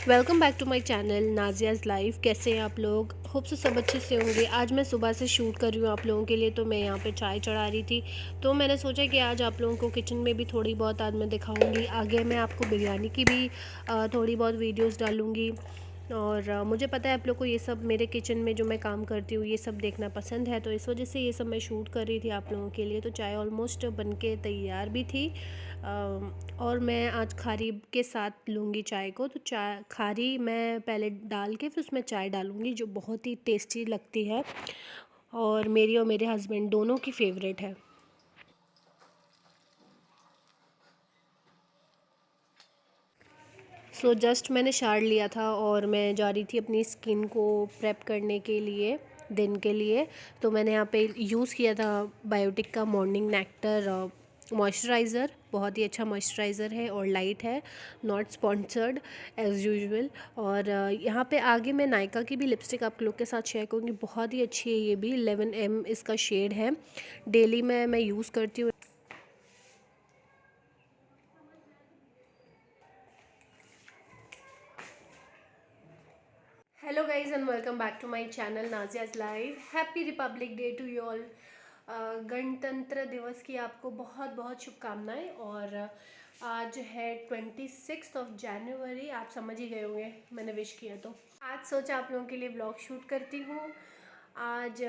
Welcome back to my channel Nazia's life. कैसे हैं आप लोग? होप से सब अच्छे से होंगे। आज मैं सुबह से शूट कर रही हूँ आप लोगों के लिए, तो मैं यहाँ पे चाय चढ़ा रही थी। तो मैंने सोचा कि आज आप लोगों को किचन में भी थोड़ी बहुत आज मैं दिखाऊंगी। आगे मैं आपको बिरयानी की भी थोड़ी बहुत वीडियोस डालूंगी। और मुझे पता है आप लोग को ये सब मेरे किचन में जो मैं काम करती हूँ ये सब देखना पसंद है, तो इस वजह से ये सब मैं शूट कर रही थी आप लोगों के लिए। तो चाय ऑलमोस्ट बन के तैयार भी थी। और मैं आज खारी के साथ लूँगी चाय को। तो चाय खारी मैं पहले डाल के फिर उसमें चाय डालूँगी, जो बहुत ही टेस्टी लगती है और मेरी और मेरे हस्बैंड दोनों की फेवरेट है। जस्ट मैंने शार लिया था और मैं जा रही थी अपनी स्किन को प्रेप करने के लिए दिन के लिए। तो मैंने यहाँ पे यूज़ किया था बायोटिक का मॉर्निंग नेक्टर मॉइस्चराइज़र। बहुत ही अच्छा मॉइस्चराइज़र है और लाइट है, नॉट स्पॉन्सर्ड एज़ यूजुअल। और यहाँ पे आगे मैं नायका की भी लिपस्टिक आप लोग के साथ शेयर करूँगी। बहुत ही अच्छी है ये भी, 11M इसका शेड है। डेली में मैं यूज़ करती हूँ। Hello guys and welcome back to my channel Nazia's life. Happy republic day to you all. गणतंत्र दिवस की आपको बहुत बहुत शुभकामनाएं। और आज है 26 जनवरी। आप समझ ही गए होंगे मैंने विश किया। तो आज सोचा आप लोगों के लिए ब्लॉग शूट करती हूँ। आज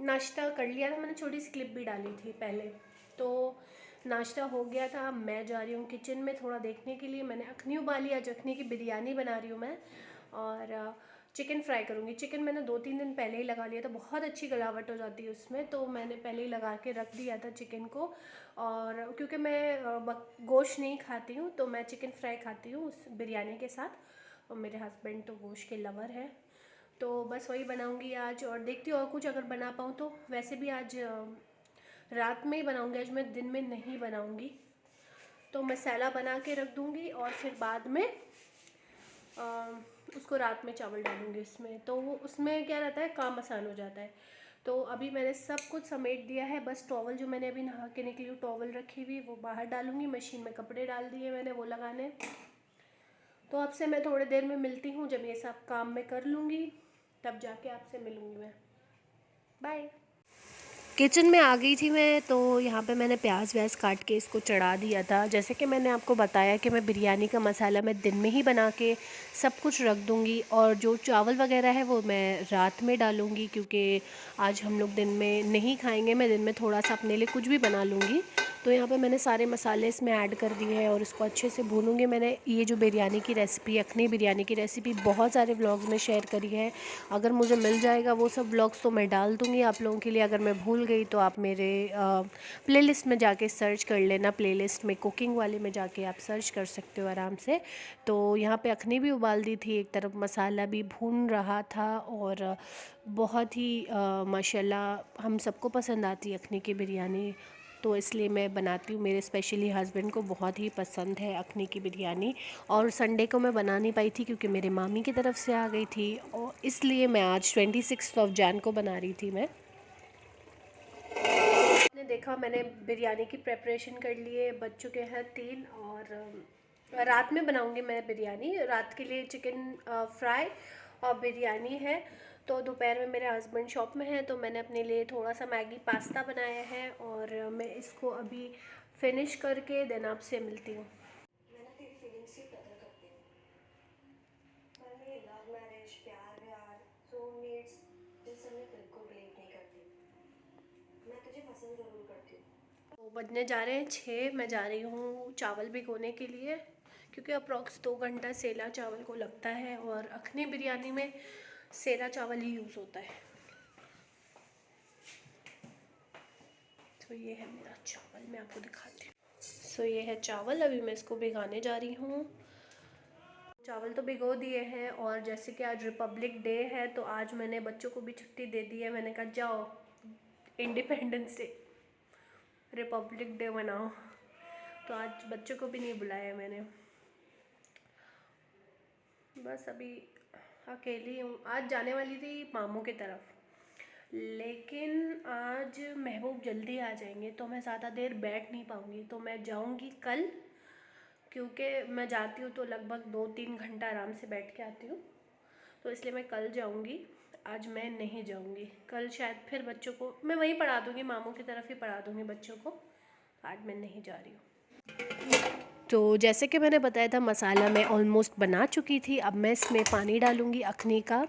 नाश्ता कर लिया था मैंने, छोटी सी क्लिप भी डाली थी पहले। तो नाश्ता हो गया था। मैं जा रही हूँ किचन में थोड़ा देखने के लिए। मैंने अखनी उबाली, आज अखनी की बिरयानी बना रही हूँ मैं। और चिकन फ्राई करूँगी। चिकन मैंने 2-3 दिन पहले ही लगा लिया था, बहुत अच्छी गलावट हो जाती है उसमें, तो मैंने पहले ही लगा के रख दिया था चिकन को। और क्योंकि मैं गोश्त नहीं खाती हूँ तो मैं चिकन फ्राई खाती हूँ उस बिरयानी के साथ। और मेरे हस्बैंड तो गोश्त के लवर है, तो बस वही बनाऊँगी आज। और देखती हूँ और कुछ अगर बना पाऊँ तो। वैसे भी आज रात में ही बनाऊँगी, आज मैं दिन में नहीं बनाऊँगी। तो मसाला बना के रख दूँगी और फिर बाद में उसको रात में चावल डालूँगी उसमें, तो वो उसमें क्या रहता है, काम आसान हो जाता है। तो अभी मैंने सब कुछ समेट दिया है। बस टॉवल जो मैंने अभी नहा के निकली हूँ टॉवल रखी हुई वो बाहर डालूँगी। मशीन में कपड़े डाल दिए मैंने वो लगाने। तो आपसे मैं थोड़ी देर में मिलती हूँ, जब ये सब काम मैं कर लूँगी तब जाके आपसे मिलूँगी मैं। बाय। किचन में आ गई थी मैं। तो यहाँ पे मैंने प्याज व्याज काट के इसको चढ़ा दिया था। जैसे कि मैंने आपको बताया कि मैं बिरयानी का मसाला मैं दिन में ही बना के सब कुछ रख दूँगी, और जो चावल वगैरह है वो मैं रात में डालूँगी, क्योंकि आज हम लोग दिन में नहीं खाएंगे। मैं दिन में थोड़ा सा अपने लिए कुछ भी बना लूँगी। तो यहाँ पे मैंने सारे मसाले इसमें ऐड कर दिए हैं और इसको अच्छे से भूनूंगी। मैंने ये जो बिरयानी की रेसिपी, अखनी बिरयानी की रेसिपी बहुत सारे व्लॉग्स में शेयर करी है। अगर मुझे मिल जाएगा वो सब व्लॉग्स तो मैं डाल दूँगी आप लोगों के लिए। अगर मैं भूल गई तो आप मेरे प्लेलिस्ट में जाके सर्च कर लेना। प्लेलिस्ट में कुकिंग वाले में जाके आप सर्च कर सकते हो आराम से। तो यहाँ पे अखनी भी उबाल दी थी, एक तरफ मसाला भी भून रहा था। और बहुत ही माशाल्लाह हम सबको पसंद आती है अखनी की बिरयानी, तो इसलिए मैं बनाती हूँ। मेरे स्पेशली हस्बैंड को बहुत ही पसंद है अखनी की बिरयानी। और संडे को मैं बना नहीं पाई थी क्योंकि मेरे मामी की तरफ से आ गई थी, और इसलिए मैं आज 26 को बना रही थी मैं। आपने देखा मैंने बिरयानी की प्रेपरेशन कर लिए। बज चुके हैं 3। और रात में बनाऊंगी मैं बिरयानी। रात के लिए चिकन फ्राई और बिरयानी है। तो दोपहर में मेरे हस्बैंड शॉप में हैं, तो मैंने अपने लिए थोड़ा सा मैगी पास्ता बनाया है और मैं इसको अभी फिनिश करके देन आपसे मिलती हूँ। मैं ना तेरी फीलिंग्स की कदर करती हूँ, पर मैं लव मैरिज, प्यार व्यार, सोलमेट्स जिन सब में बिल्कुल बिलीव नहीं करती। मैं तुझे पसंद ज़रूर करती हूँ। तो बजने जा रहे हैं 6। मैं जा रही हूँ चावल भिगोने के लिए, क्योंकि अप्रॉक्स 2 घंटा सेला चावल को लगता है और अखनी बिरयानी में सेला चावल ही यूज़ होता है। तो ये है मेरा चावल, मैं आपको दिखाती हूँ। ये है चावल, अभी मैं इसको भिगाने जा रही हूँ। चावल तो भिगो दिए हैं। और जैसे कि आज रिपब्लिक डे है तो आज मैंने बच्चों को भी छुट्टी दे दी है। मैंने कहा जाओ इंडिपेंडेंस डे, रिपब्लिक डे मनाओ। तो आज बच्चों को भी नहीं बुलाया मैंने। बस अभी अकेली हूँ। आज जाने वाली थी मामू की तरफ, लेकिन आज महबूब जल्दी आ जाएंगे तो मैं ज़्यादा देर बैठ नहीं पाऊँगी। तो मैं जाऊँगी कल, क्योंकि मैं जाती हूँ तो लगभग 2-3 घंटा आराम से बैठ के आती हूँ, तो इसलिए मैं कल जाऊँगी, आज मैं नहीं जाऊँगी। कल शायद फिर बच्चों को मैं वहीं पढ़ा दूँगी, मामू की तरफ ही पढ़ा दूँगी बच्चों को। आज मैं नहीं जा रही हूँ। तो जैसे कि मैंने बताया था, मसाला मैं ऑलमोस्ट बना चुकी थी। अब मैं इसमें पानी डालूँगी अखनी का।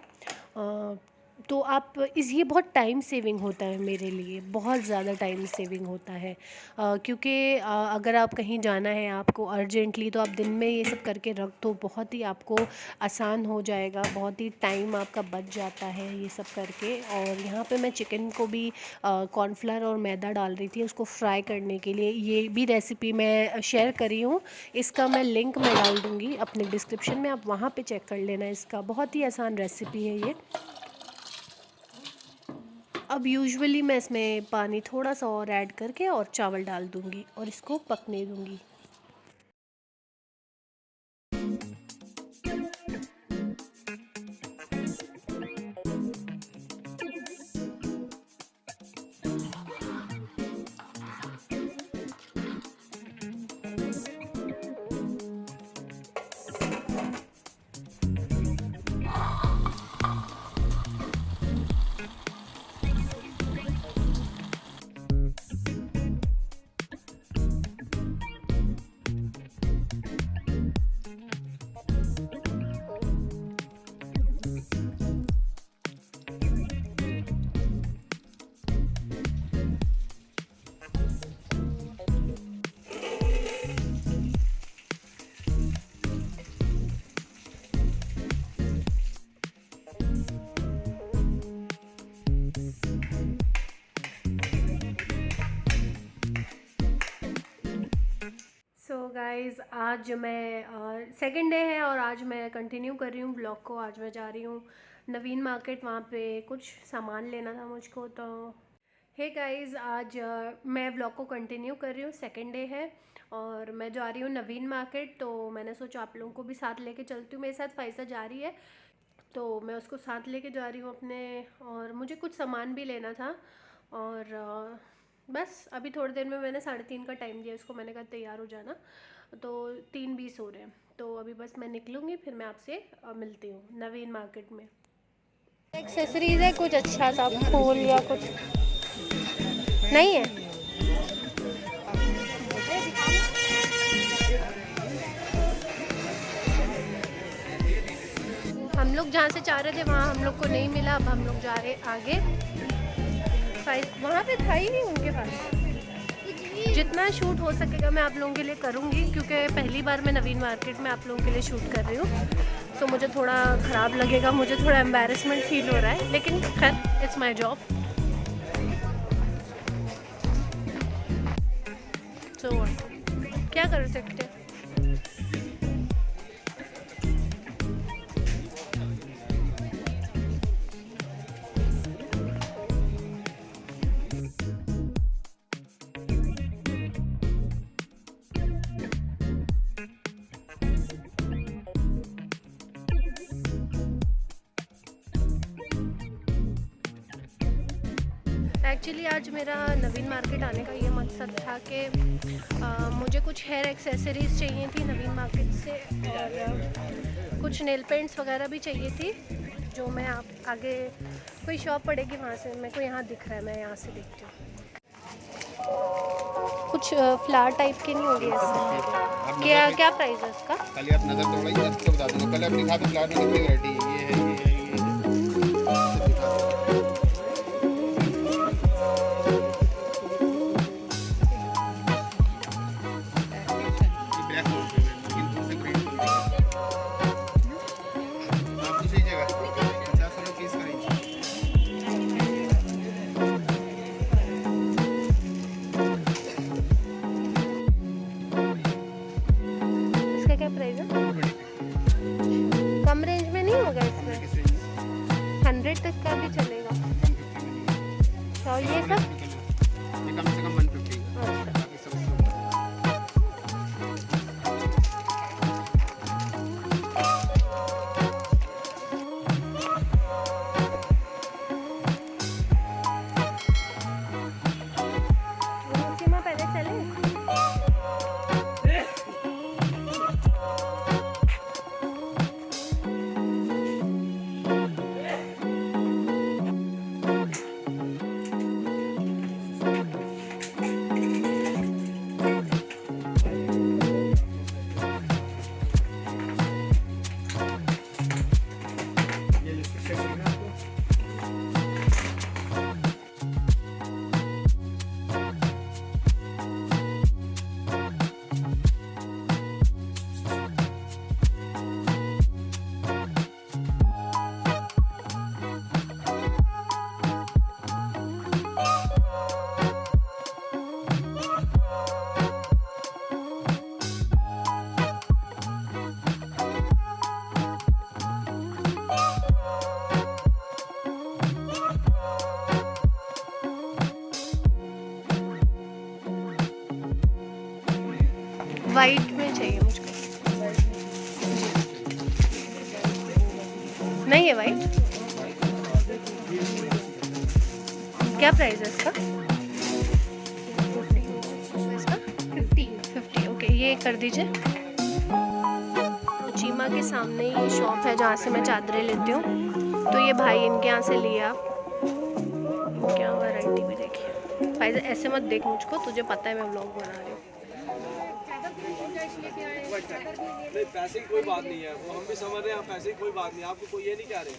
तो आप ये बहुत टाइम सेविंग होता है मेरे लिए, बहुत ज़्यादा टाइम सेविंग होता है, क्योंकि अगर आप कहीं जाना है आपको अर्जेंटली, तो आप दिन में ये सब करके रख दो, बहुत ही आपको आसान हो जाएगा, बहुत ही टाइम आपका बच जाता है ये सब करके। और यहाँ पे मैं चिकन को भी कॉर्नफ्लावर और मैदा डाल रही थी उसको फ्राई करने के लिए। ये भी रेसिपी मैं शेयर करी हूँ, इसका मैं लिंक मैं डाल दूँगी अपने डिस्क्रिप्शन में, आप वहाँ पे चेक कर लेना। इसका बहुत ही आसान रेसिपी है ये। अब यूजुअली मैं इसमें पानी थोड़ा सा और ऐड करके और चावल डाल दूँगी और इसको पकने दूँगी। सो गाइज़, आज मैं सेकंड डे है और आज मैं कंटिन्यू कर रही हूँ ब्लॉग को। आज मैं जा रही हूँ नवीन मार्केट, वहाँ पे कुछ सामान लेना था मुझको। तो हे गाइज़, आज मैं ब्लॉग को कंटिन्यू कर रही हूँ, सेकंड डे है और मैं जा रही हूँ नवीन मार्केट। तो मैंने सोचा आप लोगों को भी साथ लेके चलती हूँ। मेरे साथ फ़ाइज़ा जा रही है तो मैं उसको साथ लेके जा रही हूँ अपने, और मुझे कुछ सामान भी लेना था। और बस अभी थोड़ी देर में, मैंने 3:30 का टाइम दिया उसको, मैंने कहा तैयार हो जाना, तो 3:20 हो रहे हैं। तो अभी बस मैं निकलूँगी, फिर मैं आपसे मिलती हूँ नवीन मार्केट में। एक्सेसरीज है कुछ अच्छा सा, फूल या कुछ नहीं है? हम लोग जहाँ से चाह रहे थे वहाँ हम लोग को नहीं मिला। अब हम लोग जा रहे आगे, वहाँ पे था ही नहीं उनके पास। जितना शूट हो सकेगा मैं आप लोगों के लिए करूँगी, क्योंकि पहली बार मैं नवीन मार्केट में आप लोगों के लिए शूट कर रही हूँ। तो मुझे थोड़ा ख़राब लगेगा, मुझे थोड़ा एम्बैरेसमेंट फील हो रहा है, लेकिन खैर इट्स माई जॉब। सो क्या कर सकते हैं। एक्चुअली आज मेरा नवीन मार्केट आने का ये मकसद था कि मुझे कुछ हेयर एक्सेसरीज़ चाहिए थी नवीन मार्केट से, और कुछ नेल पेंट्स वगैरह भी चाहिए थी, जो मैं आप आगे कोई शॉप पड़ेगी वहाँ से मेरे को यहाँ दिख रहा है, मैं यहाँ से देखती हूँ। कुछ फ्लावर टाइप के नहीं होगी ऐसे? क्या क्या प्राइस है इसका? कल आप नजर दौड़ाइए, इसको बता दूँगा। कल अपनी खाते फ्लावर में कितनी वैरायटी है, ये है, ये है, ये है। इसका क्या प्राइस है? कम रेंज में नहीं होगा इसमें? 100 तक का भी चलेगा? तो ये सब ये कम से कम 150 है। बाकी सब पहले चले। नहीं है वाइट। क्या प्राइस है इसका? इसका 50। ओके, ये कर दीजिए। तो चीमा के सामने ये शॉप है जहाँ से मैं चादरें लेती हूँ, तो ये भाई इनके यहाँ से लिया। क्या वैरायटी भी देखिए भाई, ऐसे मत देख मुझको, तुझे पता है मैं व्लॉग बना रही हूँ। नहीं, पैसे की कोई बात नहीं है, वो हम भी समझ रहे हैं, पैसे की कोई बात नहीं, आपको कोई ये नहीं कह रहे।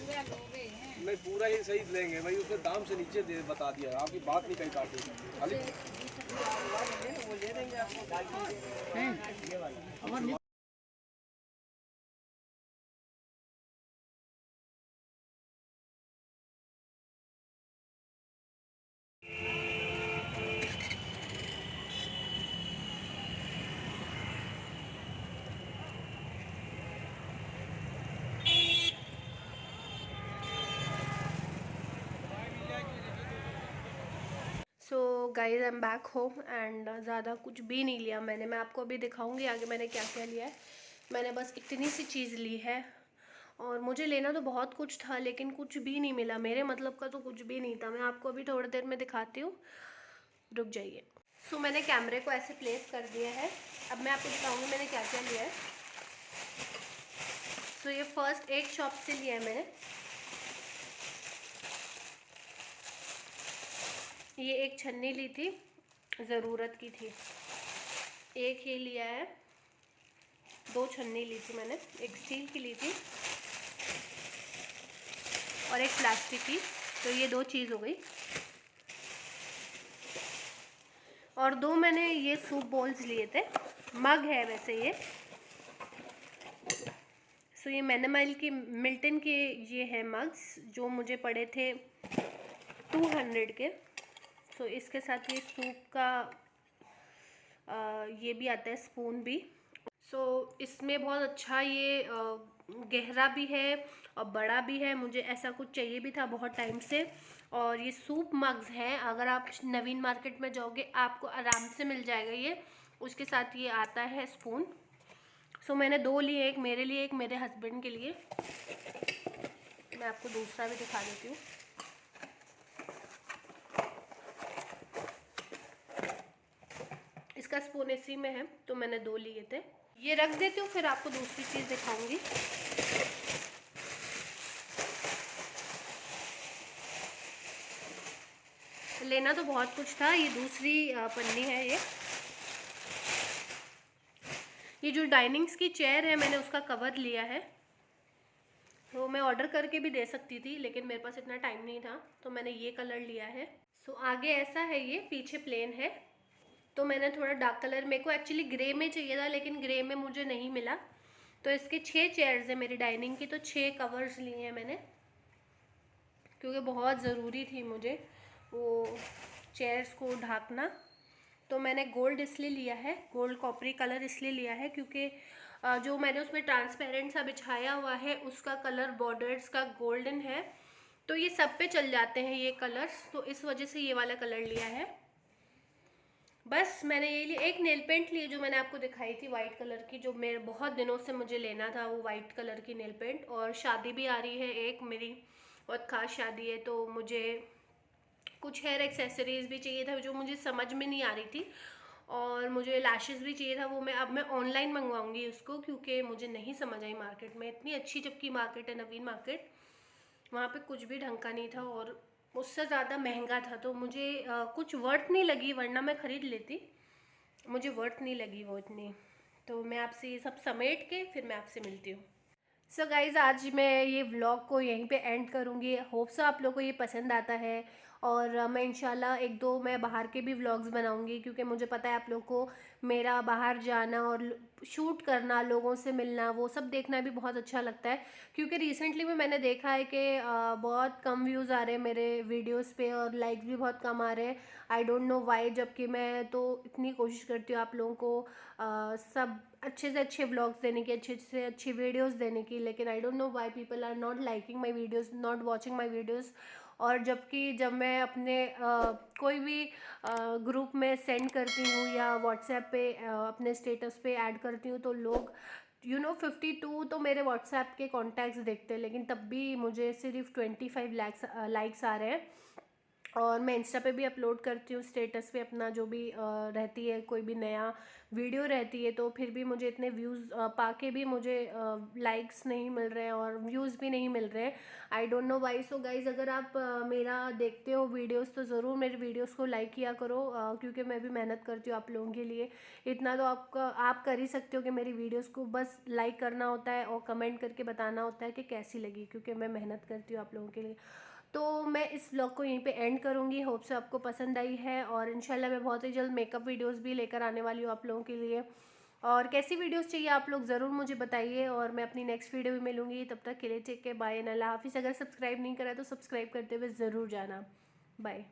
नहीं, पूरा ही सही लेंगे भाई, उसने दाम से नीचे दे बता दिया, आपकी बात नहीं कही काटी खाली। So guys I am back home and ज़्यादा कुछ भी नहीं लिया मैंने, मैं आपको अभी दिखाऊंगी आगे मैंने क्या क्या लिया है। मैंने बस इतनी सी चीज़ ली है, और मुझे लेना तो बहुत कुछ था लेकिन कुछ भी नहीं मिला, मेरे मतलब का तो कुछ भी नहीं था। मैं आपको अभी थोड़ी देर में दिखाती हूँ, रुक जाइए। सो मैंने कैमरे को ऐसे प्लेस कर दिया है, अब मैं आपको दिखाऊंगी मैंने क्या क्या लिया है। सो ये फर्स्ट एक शॉप से लिया है मैंने, ये एक छन्नी ली थी, ज़रूरत की थी। एक ये लिया है, 2 छन्नी ली थी मैंने, एक स्टील की ली थी और एक प्लास्टिक की, तो ये 2 चीज़ हो गई। और 2 मैंने ये सूप बॉल्स लिए थे, मग है वैसे ये। सो ये मिनिमल की मिल्टन के ये है मग्स, जो मुझे पड़े थे 200 के। सो इसके साथ ये सूप का ये भी आता है, स्पून भी। सो इसमें बहुत अच्छा ये गहरा भी है और बड़ा भी है, मुझे ऐसा कुछ चाहिए भी था बहुत टाइम से। और ये सूप मग्स हैं, अगर आप नवीन मार्केट में जाओगे आपको आराम से मिल जाएगा ये। उसके साथ ये आता है स्पून। सो मैंने 2 लिए, एक मेरे लिए एक मेरे हस्बैंड के लिए। मैं आपको दूसरा भी दिखा देती हूँ। इसका स्पून इसी में है, तो मैंने 2 लिए थे। ये रख देती हूँ, फिर आपको दूसरी चीज़ दिखाऊंगी। लेना तो बहुत कुछ था। ये दूसरी पन्नी है ये जो डाइनिंग्स की चेयर है मैंने उसका कवर लिया है। तो मैं ऑर्डर करके भी दे सकती थी लेकिन मेरे पास इतना टाइम नहीं था, तो मैंने ये कलर लिया है। सो आगे ऐसा है, ये पीछे प्लेन है, तो मैंने थोड़ा डार्क कलर, मेरे को एक्चुअली ग्रे में चाहिए था लेकिन ग्रे में मुझे नहीं मिला। तो इसके 6 चेयर्स है मेरी डाइनिंग की, तो 6 कवर्स लिए हैं मैंने, क्योंकि बहुत ज़रूरी थी मुझे वो चेयर्स को ढाकना। तो मैंने गोल्ड इसलिए लिया है, गोल्ड कॉपरी कलर इसलिए लिया है क्योंकि जो मैंने उसमें ट्रांसपेरेंट सा बिछाया हुआ है उसका कलर बॉर्डर्स का गोल्डन है, तो ये सब पे चल जाते हैं ये कलर्स, तो इस वजह से ये वाला कलर लिया है। बस मैंने ये लिए। एक नेल पेंट लिए जो मैंने आपको दिखाई थी वाइट कलर की, जो मेरे बहुत दिनों से मुझे लेना था, वो वाइट कलर की नेल पेंट। और शादी भी आ रही है एक मेरी, बहुत ख़ास शादी है, तो मुझे कुछ हेयर एक्सेसरीज़ भी चाहिए था जो मुझे समझ में नहीं आ रही थी, और मुझे लैशेस भी चाहिए था, वो मैं ऑनलाइन मंगवाऊंगी उसको, क्योंकि मुझे नहीं समझ आई मार्केट में। इतनी अच्छी जबकि मार्केट है, नवीन मार्केट, वहाँ पे कुछ भी ढंग का नहीं था और उससे ज़्यादा महंगा था, तो मुझे कुछ वर्थ नहीं लगी, वरना मैं ख़रीद लेती, मुझे वर्थ नहीं लगी वो इतनी। तो मैं आपसे ये सब समेट के फिर मैं आपसे मिलती हूँ। सो गाइज़, आज मैं ये व्लॉग को यहीं पे एंड करूँगी। होप सो आप लोगों को ये पसंद आता है, और मैं इंशाल्लाह 1-2 मैं बाहर के भी व्लॉग्स बनाऊँगी, क्योंकि मुझे पता है आप लोगों को मेरा बाहर जाना और शूट करना, लोगों से मिलना, वो सब देखना भी बहुत अच्छा लगता है। क्योंकि रिसेंटली में मैंने देखा है कि बहुत कम व्यूज़ आ रहे हैं मेरे वीडियोस पे और लाइक्स भी बहुत कम आ रहे हैं। आई डोंट नो वाई, जबकि मैं तो इतनी कोशिश करती हूँ आप लोगों को सब अच्छे से अच्छे व्लॉग्स देने की, अच्छे से अच्छी वीडियोस देने की, लेकिन I don't know why people are not liking my videos, not watching my videos. और जबकि जब मैं अपने कोई भी ग्रुप में सेंड करती हूँ या व्हाट्सएप पे अपने स्टेटस पे ऐड करती हूँ, तो लोग 52 तो मेरे व्हाट्सएप के कॉन्टैक्ट्स देखते हैं, लेकिन तब भी मुझे सिर्फ 25 लाइक्स आ रहे हैं। और मैं इंस्टा पे भी अपलोड करती हूँ स्टेटस पे अपना जो भी रहती है, कोई भी नया वीडियो रहती है, तो फिर भी मुझे इतने व्यूज़ पाके भी मुझे लाइक्स नहीं मिल रहे हैं और व्यूज़ भी नहीं मिल रहे हैं। आई don't know why. So guys, अगर आप मेरा देखते हो वीडियोस तो ज़रूर मेरे वीडियोस को लाइक किया करो, क्योंकि मैं भी मेहनत करती हूँ आप लोगों के लिए। इतना तो आप कर ही सकते हो कि मेरी वीडियोस को बस लाइक करना होता है और कमेंट करके बताना होता है कि कैसी लगी, क्योंकि मैं मेहनत करती हूँ आप लोगों के लिए। तो मैं इस व्लॉग को यहीं पे एंड करूँगी। होप से आपको पसंद आई है, और इंशाल्लाह मैं बहुत ही जल्द मेकअप वीडियोस भी लेकर आने वाली हूँ आप लोगों के लिए। और कैसी वीडियोस चाहिए आप लोग ज़रूर मुझे बताइए, और मैं अपनी नेक्स्ट वीडियो में मिलूँगी। तब तक के लिए टेक केयर, बाय एंड अल्लाह हाफिज़। अगर सब्सक्राइब नहीं करा तो सब्सक्राइब करते हुए ज़रूर जाना। बाय।